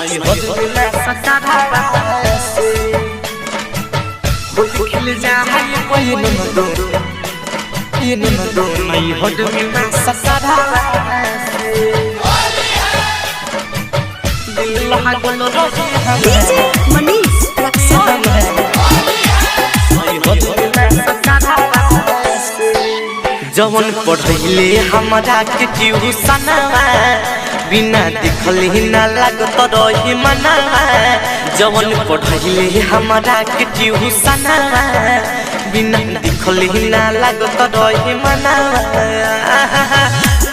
नहीं हद मिला सदा से होली खेल जाए कोई नंदो ये नंदो नहीं हद मिला सदा से दिल लागल रही डीजे मनीष रक्सौल नहीं हद मिला सदा से जवन पढ़ले हमरा के ट्यूशनवा बिना देखले ना लागत रही मनवा जवन पढ़ले हमरा के ट्यूशनवा बिना देखले ना लागत रही मनवा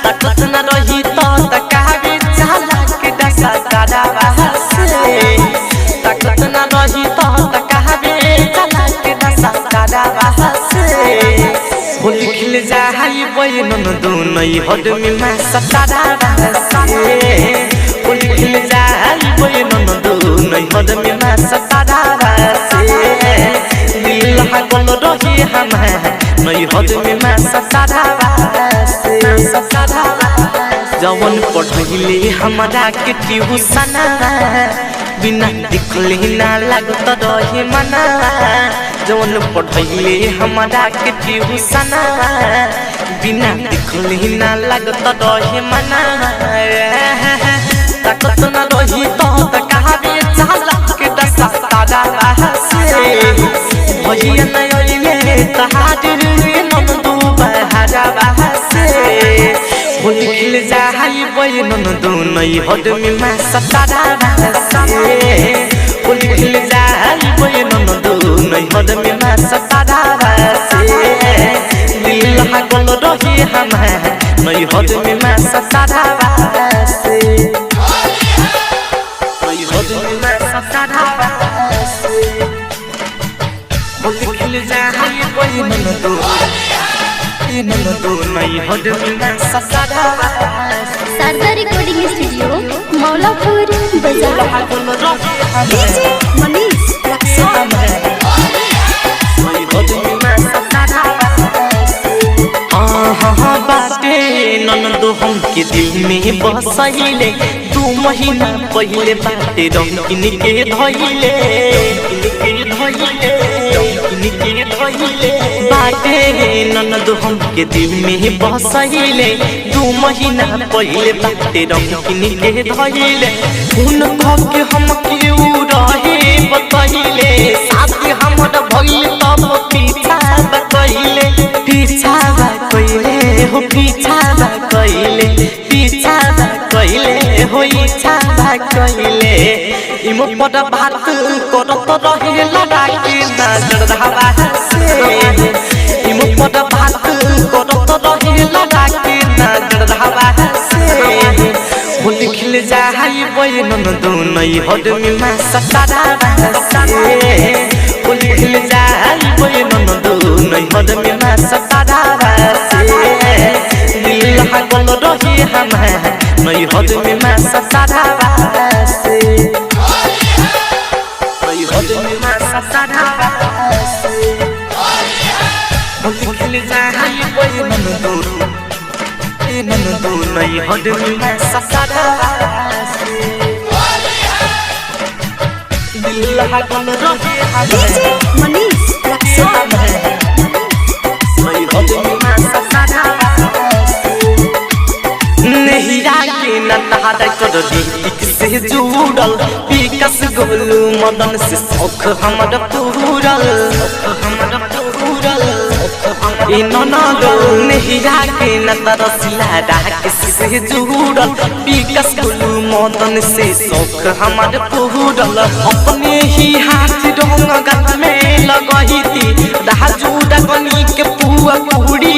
तकत न रही तो तकावे चला के दसा दादा से तकत न रही तो तकावे चला के दसा दादा से होली खेल जाए कोई नंदो नहीं हद मिला सदा से होली खेल जाए कोई नंदो नहीं हद मिला सदा से दिल लागल रही हम नहीं हद मिला सदा से जवन पढ़ले हमरा के ट्यूशनवा बिना देखले ना लागत रही मनवा जवन पढ़ले हमरा के ट्यूशनवा बिना देखले ना लागत रही मनवा तकत न रही तो तकावे चला के दसा दादा से भजिया नयले तहादिर नंदू बहारा से होली खेल जाए कोई नंदो नहीं हद मिला सदा से होली खेल जाए कोई नंदो नहीं हद मिला सदा से दिल लागल रही हम नहीं हद मिला सदा से नहीं हद मिला सदा से होली खेल जाए कोई नंदो नहीं हद मिला सदा सरदार रिकॉर्डिंग स्टूडियो मौलापुर बाजार डीजे मनीष रक्सौल बाटे ननदो हमके दिल में बसैले 2 महीना पहले बाटे रंगीन के धइले बाटे ननदो हमके दिल में बसैले 2 महीना पहले बाटे रंगीन के धइले उन के हमके उ रहे बतैले साथी हमर भइल तब पीछा बतैले हो पीछा कइले हो इच्छा कइले इमो पद बात करत रहे लड़ा के नजर धावा से इमो पद बात करत रहे लड़ा के नजर धावा से होली खेल जाए कोई नंदो नहीं हद मिला सदा से होली खेल जाए कोई नंदो नहीं हद मिला सदा से दिल लागल रही हम नहीं हद मिला सदा से नहीं हद मिला सदा से होली खेल जाए कोई नंदो नहीं हद मिला सदा से दिल लागल रही डीजे मनीष रक्सौल नहीं हद मिला सदा नहीं रागे न तारा कर रीतिक से जुड़ल विकास गोलू मदन से शौक हमर पूरल ई ननदो नहीं रागे न तारा सिला राकेश से जुड़ल विकास गोलू मदन से शौक हमर पूरल अपने ही हाथ रंग गल में लगहिती राजू डगनी के पुआ पूरी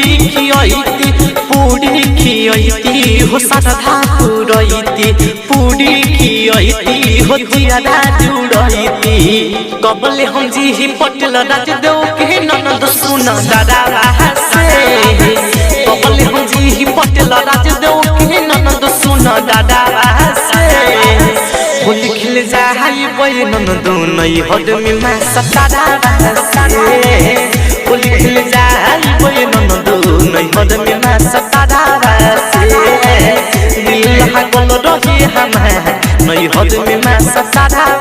खियती हो साधा पुरैती पूरी खियती हो जियादा जुड़ैती कबले हम जी पटेल राज देव के ननद सुन दादा से कबले हम जी पटेल राज देव के ननद सुन दादा से होली खेल जाए कोई नंदो नहीं हद मिला सदा से होली खेल जाए कोई नंदो नहीं हद मिला सदा से दिल लागल रही हम नहीं हद में मैं सतारा